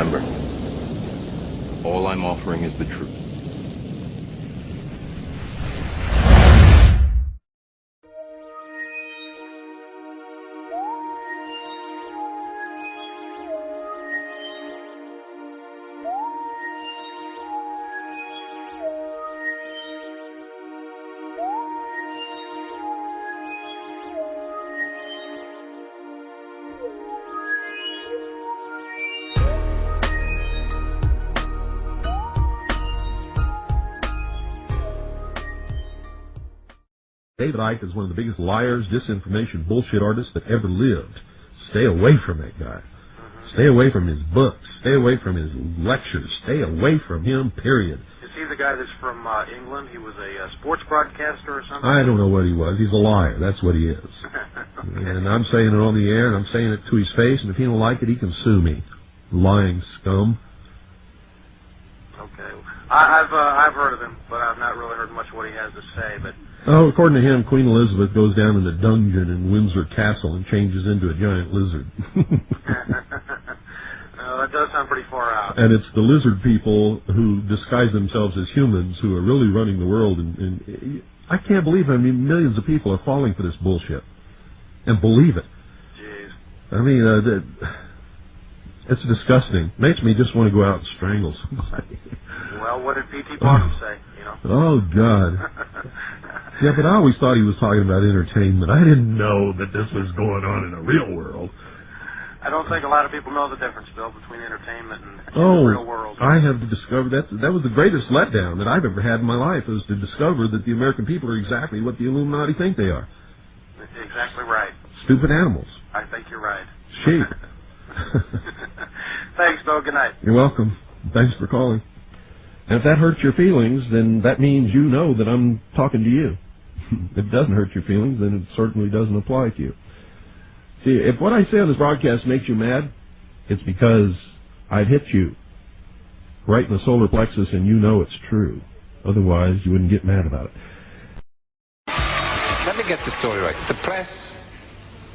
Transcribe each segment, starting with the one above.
Remember, all I'm offering is the truth. David Icke is one of the biggest liars, disinformation, bullshit artists that ever lived. Stay away from that guy. Stay away from his books. Stay away from his lectures. Stay away from him, period. Is he the guy that's from England? He was a sports broadcaster or something? I don't know what he was. He's a liar. That's what he is. Okay. And I'm saying it on the air, and I'm saying it to his face, and if he don't like it, he can sue me. Lying scum. Okay. I've heard of him, but I've not really heard much of what he has to say, but... Oh, according to him, Queen Elizabeth goes down in the dungeon in Windsor Castle and changes into a giant lizard. That does sound pretty far out. And it's the lizard people who disguise themselves as humans who are really running the world. And I can't believe how many millions of people are falling for this bullshit. And believe it. Jeez. I mean, it's disgusting. Makes me just want to go out and strangle somebody. Well, what did P.T. Barnum say, you know? Oh, God. Yeah, but I always thought he was talking about entertainment. I didn't know that this was going on in the real world. I don't think a lot of people know the difference, Bill, between entertainment and the real world. I have discovered that was the greatest letdown that I've ever had in my life, was to discover that the American people are exactly what the Illuminati think they are. Exactly right. Stupid animals. I think you're right. Sheep. Thanks, Bill. Good night. You're welcome. Thanks for calling. And if that hurts your feelings, then that means you know that I'm talking to you. If it doesn't hurt your feelings, then it certainly doesn't apply to you. See, if what I say on this broadcast makes you mad, it's because I've hit you right in the solar plexus and you know it's true. Otherwise, you wouldn't get mad about it. Let me get the story right. The press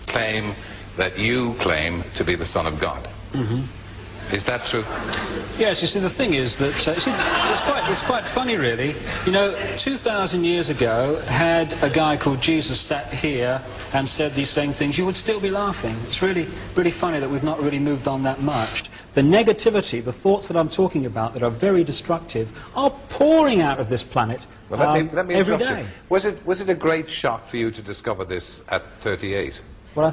claim that you claim to be the Son of God. Mm-hmm. Is that true? Yes, you see, the thing is that, it's quite funny, really. You know, 2,000 years ago, had a guy called Jesus sat here and said these same things, you would still be laughing. It's really, really funny that we've not really moved on that much. The negativity, the thoughts that I'm talking about that are very destructive, are pouring out of this planet well, let me every interrupt day. You. Was it a great shock for you to discover this at 38? Well, I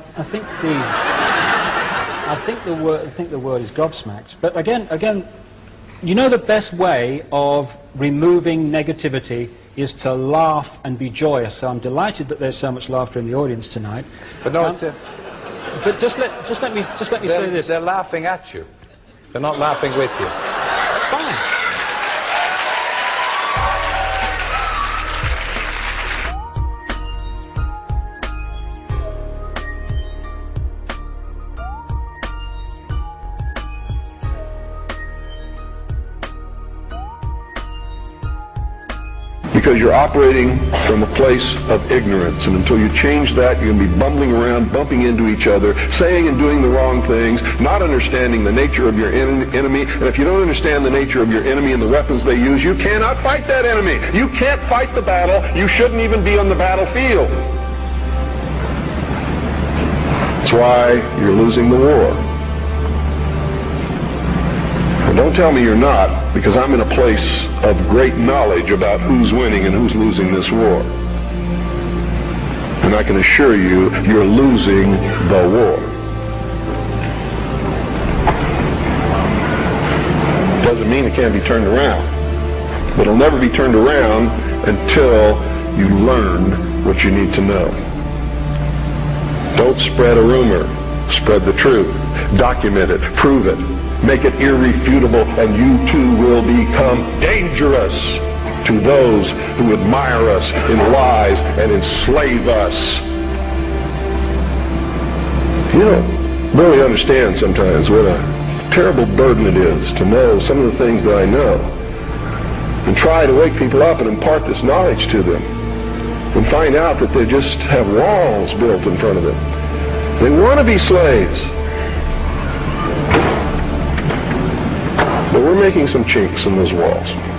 think the word is gobsmacked. But again, you know, the best way of removing negativity is to laugh and be joyous. So I'm delighted that there's so much laughter in the audience tonight. But no, it's but just let me say this. They're laughing at you. They're not laughing with you. Fine. Because you're operating from a place of ignorance, and until you change that, you're going to be bumbling around, bumping into each other, saying and doing the wrong things, not understanding the nature of your enemy. And if you don't understand the nature of your enemy and the weapons they use, you cannot fight that enemy. You can't fight the battle. You shouldn't even be on the battlefield. That's why you're losing the war. And don't tell me you're not, because I'm in a place of great knowledge about who's winning and who's losing this war. And I can assure you, you're losing the war. Doesn't mean it can't be turned around. But it'll never be turned around until you learn what you need to know. Don't spread a rumor. Spread the truth. Document it. Prove it. Make it irrefutable, and you too will become dangerous to those who admire us in lies and enslave us. You don't really understand sometimes what a terrible burden it is to know some of the things that I know, and try to wake people up and impart this knowledge to them, and find out that they just have walls built in front of them. They want to be slaves. we're making some chinks in those walls.